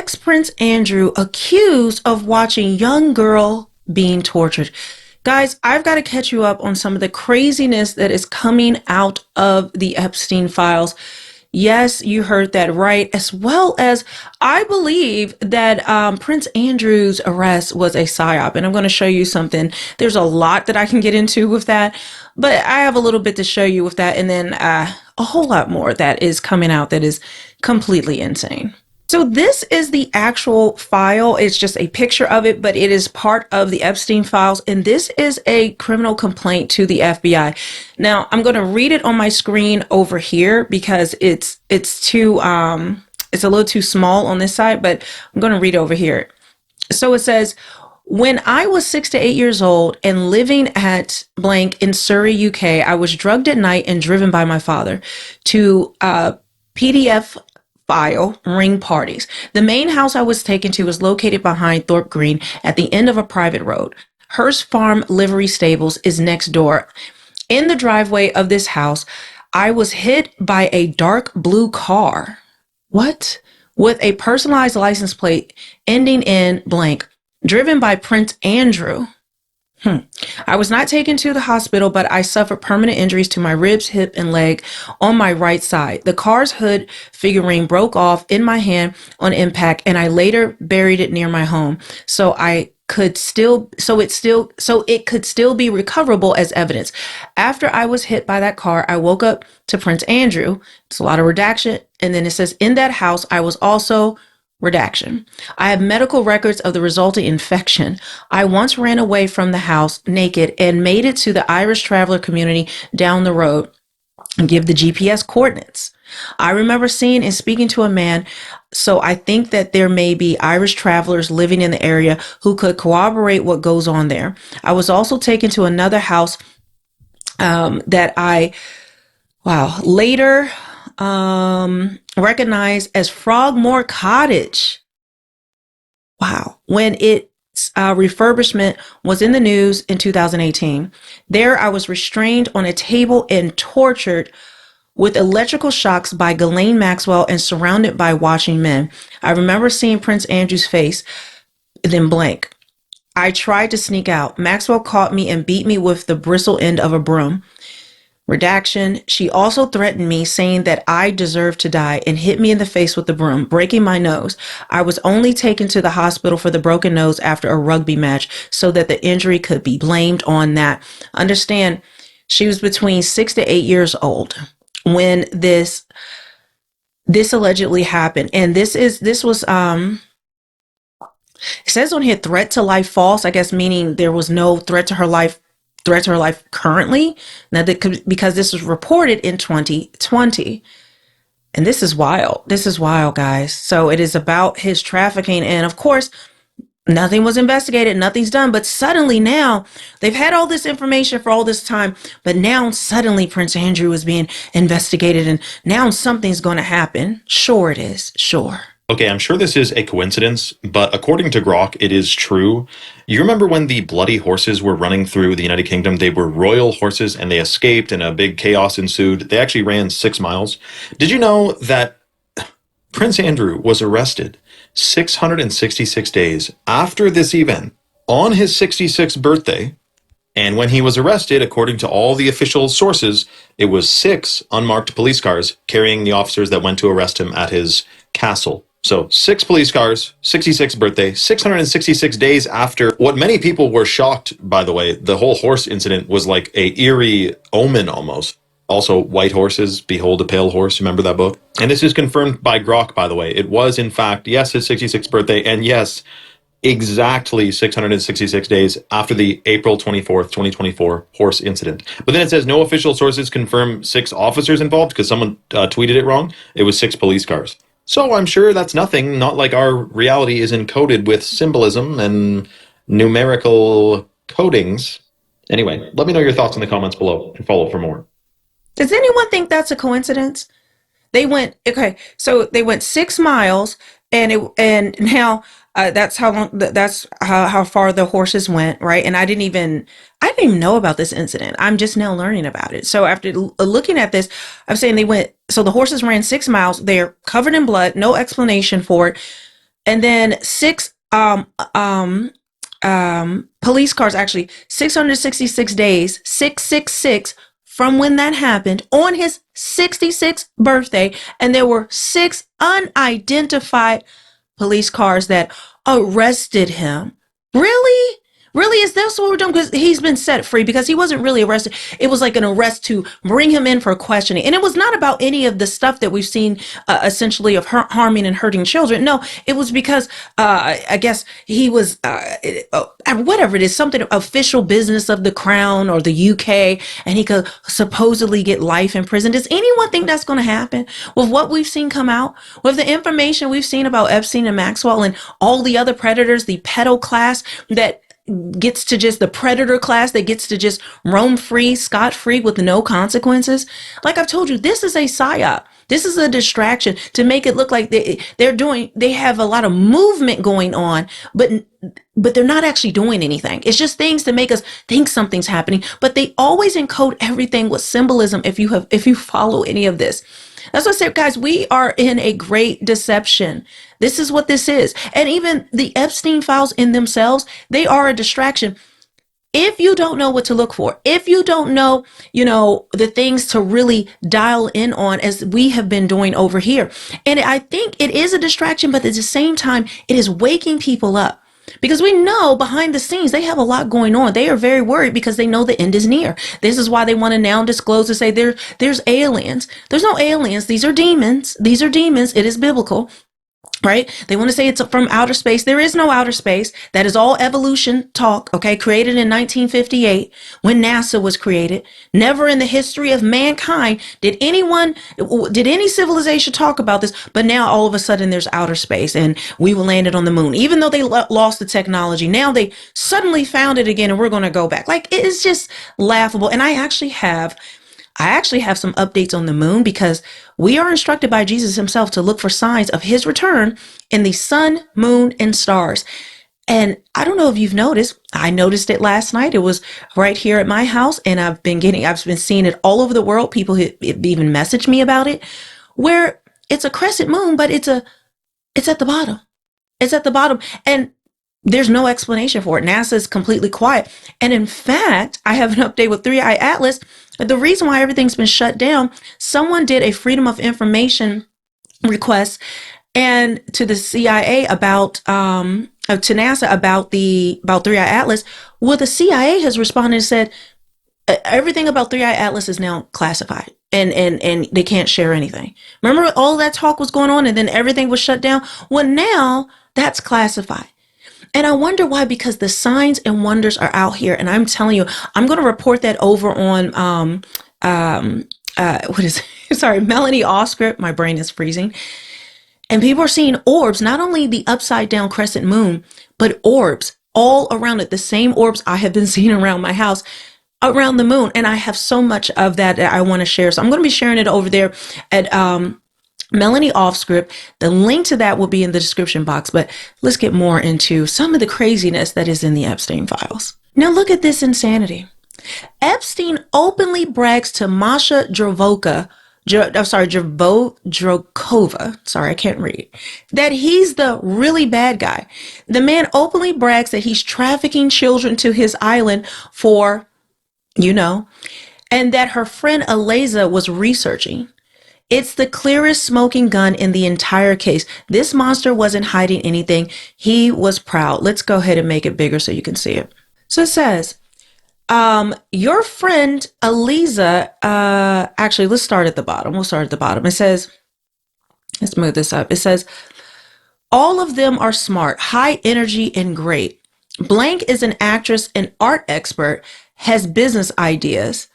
ex-Prince Andrew accused of watching young girl being tortured. Guys, I've got to catch you up on some of the craziness that is coming out of the Epstein files. Yes, you heard that right, as well as I believe that Prince Andrew's arrest was a psyop, and I'm going to show you something. There's a lot that I can get into with that, but I have a little bit to show you with that, and then a whole lot more that is coming out that is completely insane. So this is the actual file. It's just a picture of it, but it is part of the Epstein files. And this is a criminal complaint to the FBI. Now I'm going to read it on my screen over here because it's too, it's a little too small on this side, but I'm going to read over here. So it says, when I was 6 to 8 years old and living at blank in Surrey, UK, I was drugged at night and driven by my father to PDF file ring parties. The main house I was taken to was located behind Thorpe Green at the end of a private road. Hurst Farm Livery Stables is next door. In the driveway of this house, I was hit by a dark blue car. What? With a personalized license plate ending in blank, driven by Prince Andrew. I was not taken to the hospital, but I suffered permanent injuries to my ribs, hip, and leg on my right side. The car's hood figurine broke off in my hand on impact, and I later buried it near my home. So it could still be recoverable as evidence. After I was hit by that car, I woke up to Prince Andrew. It's a lot of redaction. And then it says, in that house, I was also redaction. I have medical records of the resulting infection. I once ran away from the house naked and made it to the Irish traveler community down the road and give the GPS coordinates. I remember seeing and speaking to a man, so I think that there may be Irish travelers living in the area who could corroborate what goes on there. I was also taken to another house that I, later recognized as Frogmore Cottage. Wow. When its refurbishment was in the news in 2018. There I was restrained on a table and tortured with electrical shocks by Ghislaine Maxwell and surrounded by watching men. I remember seeing Prince Andrew's face, then blank. I tried to sneak out. Maxwell caught me and beat me with the bristle end of a broom. Redaction. She also threatened me, saying that I deserved to die, and hit me in the face with the broom, breaking my nose. I was only taken to the hospital for the broken nose after a rugby match so that the injury could be blamed on that. Understand, she was between 6 to 8 years old when this allegedly happened. And this was it says on here, threat to life false, I guess, meaning there was no threat to her life currently. Now, because this was reported in 2020. And this is wild. This is wild, guys. So it is about his trafficking. And of course, nothing was investigated. Nothing's done. But suddenly now they've had all this information for all this time. But now suddenly Prince Andrew is being investigated. And now something's going to happen. Sure it is. Sure. Okay, I'm sure this is a coincidence, but according to Grok, it is true. You remember when the bloody horses were running through the United Kingdom? They were royal horses and they escaped and a big chaos ensued. They actually ran 6 miles. Did you know that Prince Andrew was arrested 666 days after this event on his 66th birthday? And when he was arrested, according to all the official sources, it was 6 unmarked police cars carrying the officers that went to arrest him at his castle. So 6 police cars, 66th birthday, 666 days after what many people were shocked, by the way. The whole horse incident was like a eerie omen almost. Also, White Horses, Behold a Pale Horse. Remember that book? And this is confirmed by Grok, by the way. It was, in fact, yes, his 66th birthday. And yes, exactly 666 days after the April 24th, 2024 horse incident. But then it says no official sources confirm 6 officers involved because someone tweeted it wrong. It was 6 police cars. So I'm sure that's nothing, not like our reality is encoded with symbolism and numerical codings. Anyway, let me know your thoughts in the comments below and follow for more. Does anyone think that's a coincidence? They went 6 miles and now that's how long, that's how far the horses went, right? And I didn't even know about this incident. I'm just now learning about it. So after looking at this, I'm saying so the horses ran 6 miles. They're covered in blood, no explanation for it. And then police cars, actually 666 days, 666 from when that happened on his 66th birthday. And there were 6 unidentified police cars that arrested him. Really? Really? Is this what we're doing? Because he's been set free, because he wasn't really arrested. It was like an arrest to bring him in for questioning. And it was not about any of the stuff that we've seen, essentially, of harming and hurting children. No, it was because I guess he was, whatever it is, something official business of the Crown or the UK, and he could supposedly get life in prison. Does anyone think that's going to happen with what we've seen come out? With the information we've seen about Epstein and Maxwell and all the other predators, the pedo class that gets to just the predator class that gets to just roam free, scot free with no consequences. Like I've told you, this is a psyop. This is a distraction to make it look like they have a lot of movement going on, but they're not actually doing anything. It's just things to make us think something's happening, but they always encode everything with symbolism. If you follow any of this, that's what I said, guys, we are in a great deception. This is what this is. And even the Epstein files in themselves, they are a distraction. If you don't know what to look for, if you don't know, the things to really dial in on, as we have been doing over here. And I think it is a distraction, but at the same time, it is waking people up. Because we know behind the scenes, they have a lot going on. They are very worried because they know the end is near. This is why they want to now disclose to say there's aliens. There's no aliens. These are demons. These are demons. It is biblical. Right? They want to say it's from outer space. There is no outer space. That is all evolution talk, okay? Created in 1958 when NASA was created. Never in the history of mankind did any civilization talk about this, but now all of a sudden there's outer space and we will land it on the moon. Even though they lost the technology, now they suddenly found it again and we're going to go back. Like, it is just laughable. And I actually have some updates on the moon, because we are instructed by Jesus himself to look for signs of his return in the sun, moon, and stars. And I don't know if you've noticed, I noticed it last night. It was right here at my house, and I've been seeing it all over the world. People have even messaged me about it, where it's a crescent moon, but it's at the bottom. It's at the bottom. And there's no explanation for it. NASA is completely quiet. And in fact, I have an update with 3i Atlas. The reason why everything's been shut down, someone did a Freedom of Information request and to the CIA about, to NASA about 3i Atlas. Well, the CIA has responded and said, everything about 3i Atlas is now classified and they can't share anything. Remember all that talk was going on and then everything was shut down? Well, now that's classified. And I wonder why, because the signs and wonders are out here. And I'm telling you, I'm going to report that over on, Melanie Oscript. My brain is freezing. And people are seeing orbs, not only the upside down crescent moon, but orbs all around it. The same orbs I have been seeing around my house, around the moon. And I have so much of that I want to share. So I'm going to be sharing it over there at, Melanie Offscript. The link to that will be in the description box, but let's get more into some of the craziness that is in the Epstein files. Now look at this insanity. Epstein openly brags to Masha Drovokova, sorry, I can't read, that he's the really bad guy. The man openly brags that he's trafficking children to his island for, and that her friend Eliza was researching. It's the clearest smoking gun in the entire case. This monster wasn't hiding anything. He was proud. Let's go ahead and make it bigger so you can see it. So it says, your friend Eliza, actually, let's start at the bottom. We'll start at the bottom. It says, let's move this up. It says, all of them are smart, high energy, and great. Blank is an actress and art expert, has business ideas.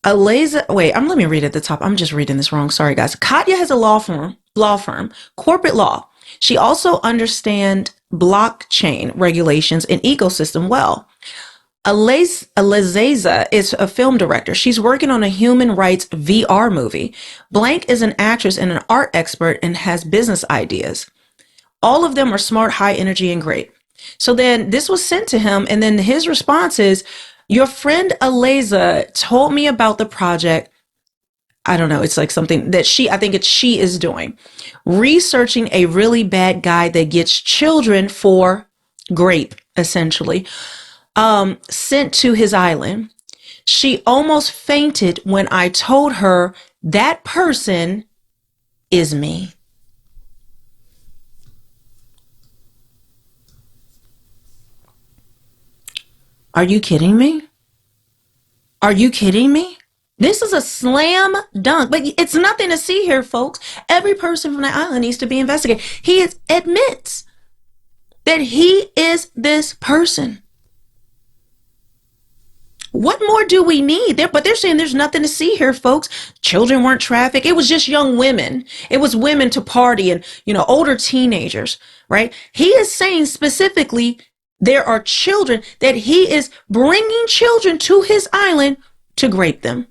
Eliza, let me read at the top. I'm just reading this wrong. Sorry, guys. Katya has a law firm, corporate law. She also understands blockchain regulations and ecosystem well. Eliza is a film director. She's working on a human rights VR movie. Blank is an actress and an art expert and has business ideas. All of them are smart, high energy, and great. So then this was sent to him, and then his response is, your friend Eliza told me about the project I don't know. It's like something that I think she is doing. Researching a really bad guy that gets children for grape, essentially, sent to his island. She almost fainted when I told her that person is me. Are you kidding me? Are you kidding me? This is a slam dunk, but it's nothing to see here, folks. Every person from the island needs to be investigated. He admits that he is this person. What more do we need? But they're saying there's nothing to see here, folks. Children weren't trafficked. It was just young women. It was women to party and, older teenagers, right? He is saying specifically there are children, that he is bringing children to his island to grape them.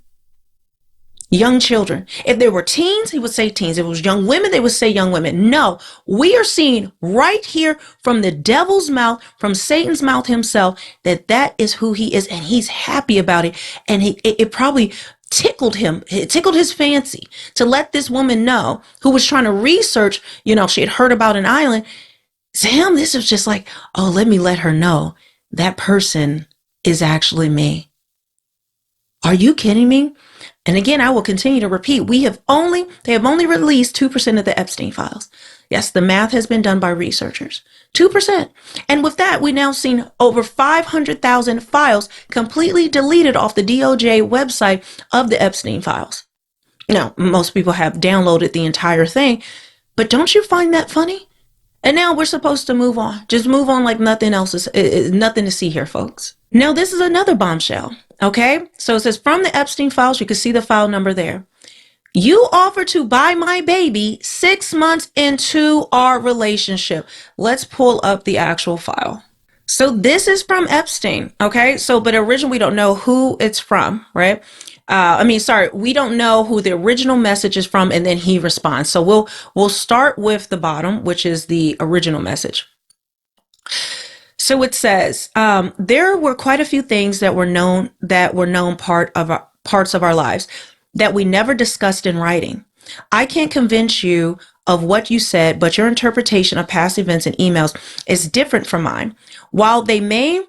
Young children. If there were teens, he would say teens. If it was young women, they would say young women. No, we are seeing right here from the devil's mouth, from Satan's mouth himself, that is who he is, and he's happy about it. And it probably tickled him. It tickled his fancy to let this woman know, who was trying to research, she had heard about an island. To him, this is just like, oh, let me let her know that person is actually me. Are you kidding me? And again, I will continue to repeat, they have only released 2% of the Epstein files. Yes, the math has been done by researchers. 2%. And with that, we've now seen over 500,000 files completely deleted off the DOJ website of the Epstein files. Now, most people have downloaded the entire thing, but don't you find that funny? And now we're supposed to move on. Just move on like nothing else is nothing to see here, folks. Now, this is another bombshell. Okay, so it says from the Epstein files, you can see the file number there. You offered to buy my baby 6 months into our relationship. Let's pull up the actual file. So this is from Epstein. Okay, but originally we don't know who it's from, right? We don't know who the original message is from, and then he responds. So we'll start with the bottom, which is the original message. So it says, there were quite a few things that were known parts of our lives that we never discussed in writing. I can't convince you of what you said, but your interpretation of past events and emails is different from mine. While they may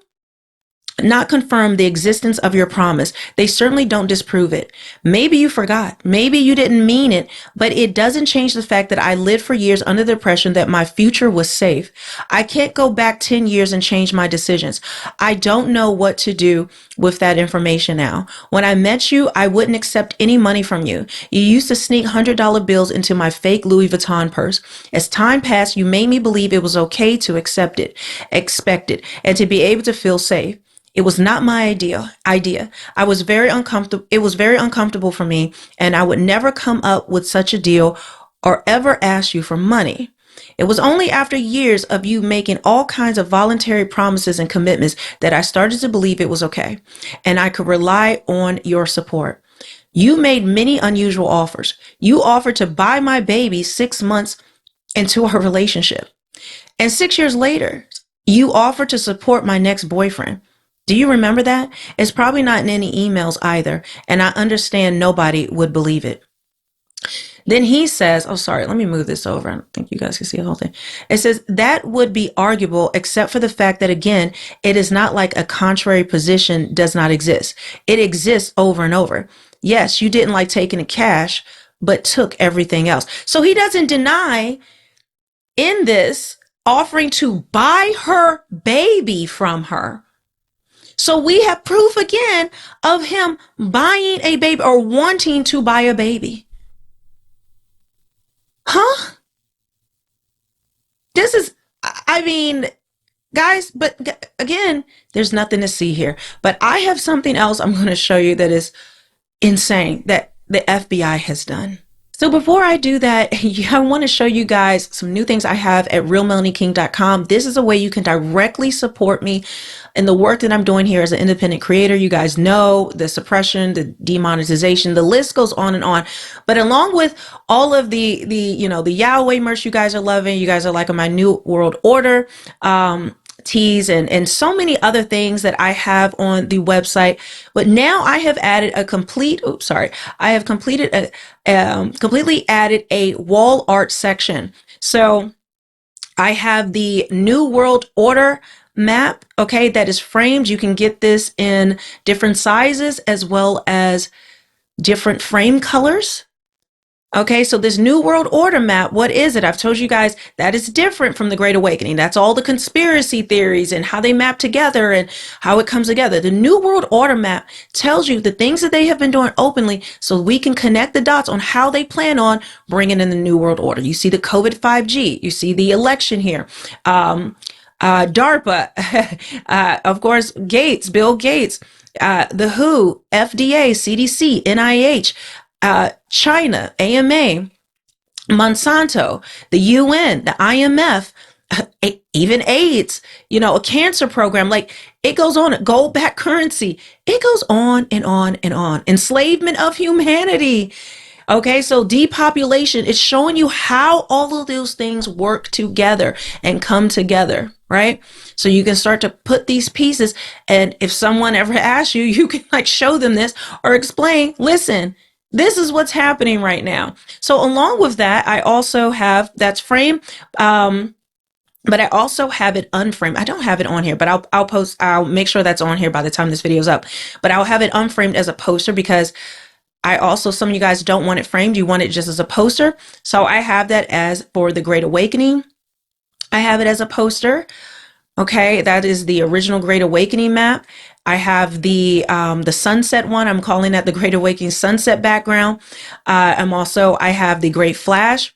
not confirm the existence of your promise, they certainly don't disprove it. Maybe you forgot. Maybe you didn't mean it, but it doesn't change the fact that I lived for years under the impression that my future was safe. I can't go back 10 years and change my decisions. I don't know what to do with that information now. When I met you, I wouldn't accept any money from you. You used to sneak $100 bills into my fake Louis Vuitton purse. As time passed, you made me believe it was okay to expect it, and to be able to feel safe. It was not my idea. I was very uncomfortable. It was very uncomfortable for me, and I would never come up with such a deal or ever ask you for money. It was only after years of you making all kinds of voluntary promises and commitments that I started to believe it was okay, and I could rely on your support. You made many unusual offers. You offered to buy my baby 6 months into our relationship. And 6 years later, you offered to support my next boyfriend. Do you remember that? It's probably not in any emails either, and I understand nobody would believe it. Then he says, oh, sorry, let me move this over. I don't think you guys can see the whole thing. It says that would be arguable, except for the fact that, again, it is not like a contrary position does not exist. It exists over and over. Yes, you didn't like taking the cash, but took everything else. So he doesn't deny in this offering to buy her baby from her. So we have proof again of him buying a baby or wanting to buy a baby. Huh? This is, guys, but again, there's nothing to see here. But I have something else I'm going to show you that is insane that the FBI has done. So before I do that, I want to show you guys some new things I have at realmelanieking.com. This is a way you can directly support me in the work that I'm doing here as an independent creator. You guys know the suppression, the demonetization, the list goes on and on. But along with all of the Yahweh merch you guys are loving, you guys are liking my New World Order and so many other things that I have on the website. But now I have added a completely added a wall art section. So I have the New World Order map, okay, that is framed. You can get this in different sizes as well as different frame colors. Okay, so this New World Order map, what is it? I've told you guys that is different from the Great Awakening. That's all the conspiracy theories and how they map together and how it comes together. The New World Order map tells you the things that they have been doing openly so we can connect the dots on how they plan on bringing in the New World Order. You see the COVID 5G, you see the election here. DARPA, of course, Bill Gates, the WHO, FDA, CDC, NIH, China, AMA, Monsanto, the UN, the IMF, even AIDS, a cancer program. Like, it goes on, gold backed currency. It goes on and on and on. Enslavement of humanity. Okay, so depopulation is showing you how all of those things work together and come together, right? So you can start to put these pieces, and if someone ever asks you, you can like show them this or explain, listen, this is what's happening right now. So along with that, I also have that's frame, but I also have it unframed. I don't have it on here, but I'll make sure that's on here by the time this video is up. But I'll have it unframed as a poster because some of you guys don't want it framed. You want it just as a poster. So I have that as for the Great Awakening. I have it as a poster. Okay, that is the original Great Awakening map. I have the sunset one. I'm calling that the Great Awakening sunset background. I have the Great Flash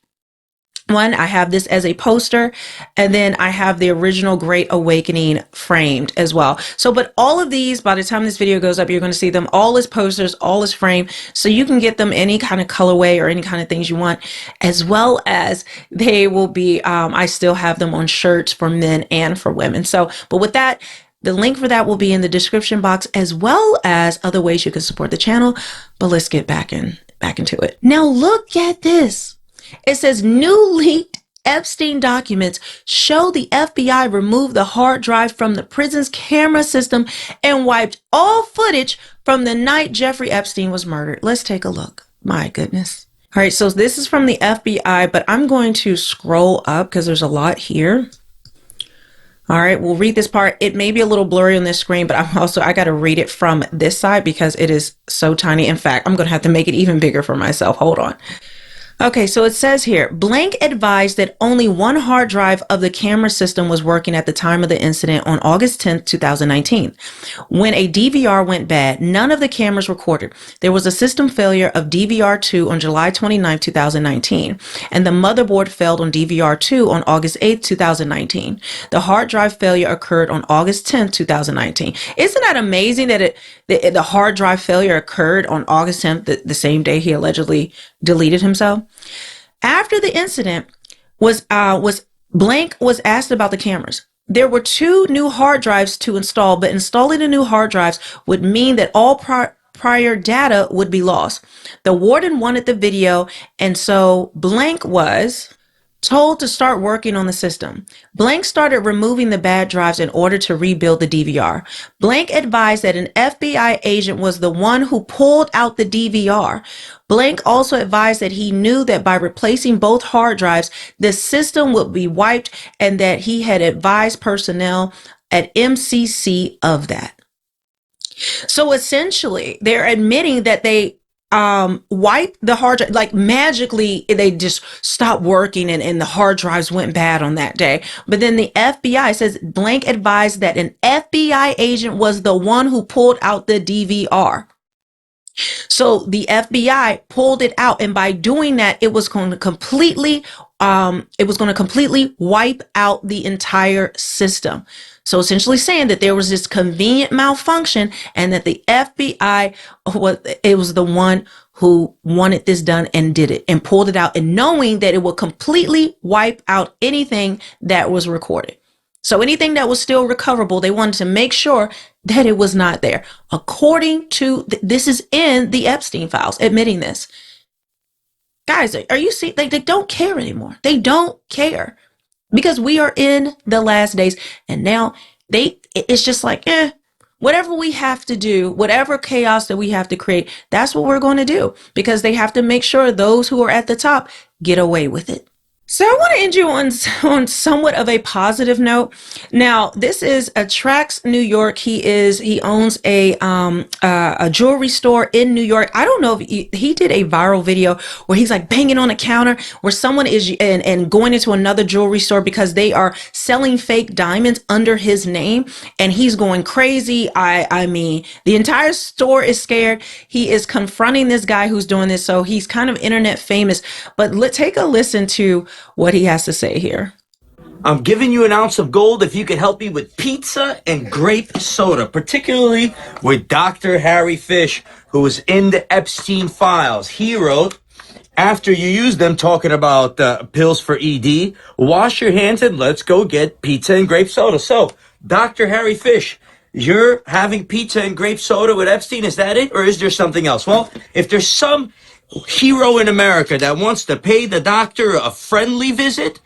one. I have this as a poster, and then I have the original Great Awakening framed as well. So, but all of these, by the time this video goes up, you're going to see them all as posters, all as framed, so you can get them any kind of colorway or any kind of things you want, as well as they will be, I still have them on shirts for men and for women. So, but with that, the link for that will be in the description box, as well as other ways you can support the channel. But let's get back into it. Now look at this. It says new leaked Epstein documents show the FBI removed the hard drive from the prison's camera system and wiped all footage from the night Jeffrey Epstein was murdered. Let's take a look. My goodness. All right, so this is from the FBI, but I'm going to scroll up because there's a lot here. All right, we'll read this part. It may be a little blurry on this screen, but I got to read it from this side because it is so tiny. In fact, I'm going to have to make it even bigger for myself. Hold on. Okay, so it says here, Blank advised that only one hard drive of the camera system was working at the time of the incident on August 10th, 2019. When a DVR went bad, none of the cameras recorded. There was a system failure of DVR2 on July 29th, 2019, and the motherboard failed on DVR2 on August 8th, 2019. The hard drive failure occurred on August 10th, 2019. Isn't that amazing that the hard drive failure occurred on August 10th, the same day he allegedly deleted himself? After the incident Blank was asked about the cameras. There were 2 new hard drives to install, but installing the new hard drives would mean that all prior data would be lost. The warden wanted the video, and so Blank was told to start working on the system. Blank started removing the bad drives in order to rebuild the DVR. Blank advised that an FBI agent was the one who pulled out the DVR. Blank also advised that he knew that by replacing both hard drives, the system would be wiped, and that he had advised personnel at MCC of that. So essentially, they're admitting that they wiped the hard drive, like magically they just stopped working and the hard drives went bad on that day. But then the FBI says Blank advised that an FBI agent was the one who pulled out the DVR. So the FBI pulled it out, and by doing that, it was going to completely wipe out the entire system. So essentially saying that there was this convenient malfunction, and that the FBI was the one who wanted this done and did it and pulled it out, and knowing that it would completely wipe out anything that was recorded. So anything that was still recoverable, they wanted to make sure that it was not there. According to, this is in the Epstein files, admitting this. Guys, are you seeing, they don't care anymore. They don't care. because we are in the last days. And now it's just like, whatever we have to do, whatever chaos that we have to create, that's what we're going to do, because they have to make sure those who are at the top get away with it. So I want to end you on somewhat of a positive note. Now, this is Trax New York. He owns a jewelry store in New York. I don't know if he did a viral video where he's like banging on a counter where someone is and going into another jewelry store because they are selling fake diamonds under his name, and he's going crazy. I mean, the entire store is scared. He is confronting this guy who's doing this, so he's kind of internet famous. But take a listen to what he has to say here. I'm giving you an ounce of gold if you could help me with pizza and grape soda, particularly with Dr. Harry Fish, who was in the Epstein files. He wrote, after you use them, talking about pills for ED, wash your hands and let's go get pizza and grape soda. So, Dr. Harry Fish, you're having pizza and grape soda with Epstein, is that it? Or is there something else? Well, if there's some hero in America that wants to pay the doctor a friendly visit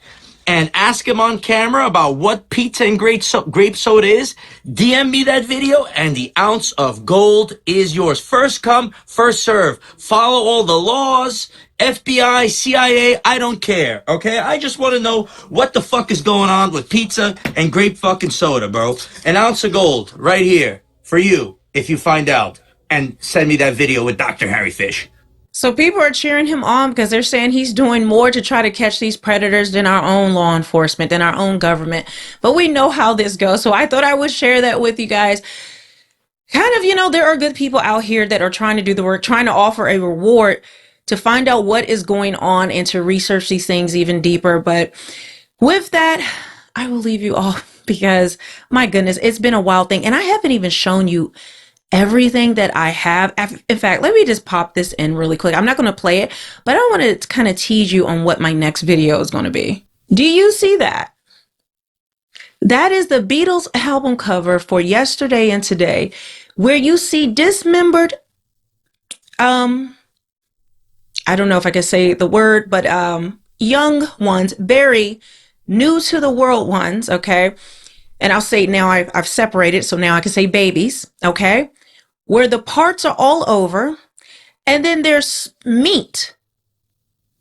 and ask him on camera about what pizza and grape soda is, DM me that video and the ounce of gold is yours. First come, first serve. Follow all the laws, FBI, CIA, I don't care, okay? I just want to know what the fuck is going on with pizza and grape fucking soda, bro. An ounce of gold right here for you if you find out. And send me that video with Dr. Harry Fish. So people are cheering him on because they're saying he's doing more to try to catch these predators than our own law enforcement, than our own government. But we know how this goes. So I thought I would share that with you guys. Kind of, there are good people out here that are trying to do the work, trying to offer a reward to find out what is going on and to research these things even deeper. But with that, I will leave you all because, my goodness, it's been a wild thing. And I haven't even shown you everything that I have. In fact, let me just pop this in really quick. I'm not going to play it, but I want to kind of tease you on what my next video is going to be. Do you see that? That is the Beatles album cover for Yesterday and Today, where you see dismembered, I don't know if I can say the word, but young ones, very new to the world ones, okay? And I'll say now I've separated, so now I can say babies, okay? Where the parts are all over, and then there's meat,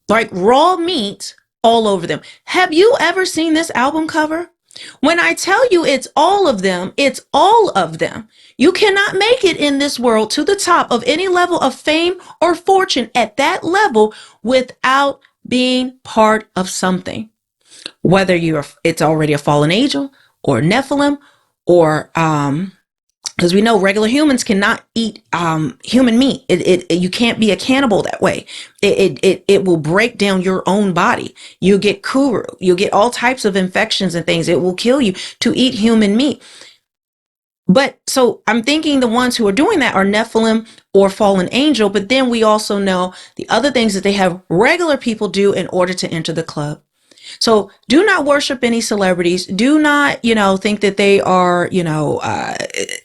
like raw meat all over them. Have you ever seen this album cover? When I tell you it's all of them, it's all of them. You cannot make it in this world to the top of any level of fame or fortune at that level without being part of something. Whether it's already a fallen angel or Nephilim or because we know regular humans cannot eat human meat. You can't be a cannibal that way. It will break down your own body. You'll get kuru. You'll get all types of infections and things. It will kill you to eat human meat. But so I'm thinking the ones who are doing that are Nephilim or fallen angel. But then we also know the other things that they have regular people do in order to enter the club. So do not worship any celebrities. Do not, think that they are,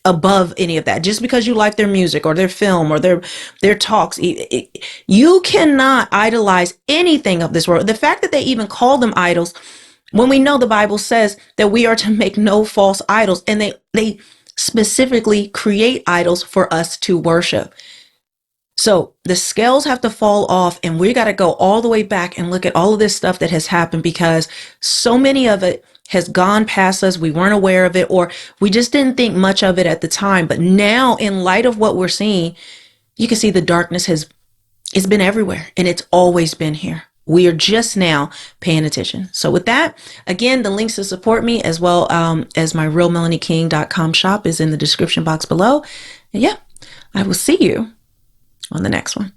above any of that. Just because you like their music or their film or their talks, you cannot idolize anything of this world. The fact that they even call them idols, when we know the Bible says that we are to make no false idols, and they specifically create idols for us to worship. So the scales have to fall off, and we got to go all the way back and look at all of this stuff that has happened, because so many of it has gone past us. We weren't aware of it, or we just didn't think much of it at the time. But now, in light of what we're seeing, you can see the darkness it's been everywhere, and it's always been here. We are just now paying attention. So with that, again, the links to support me as well as my realmelanieking.com shop is in the description box below. And yeah, I will see you on the next one.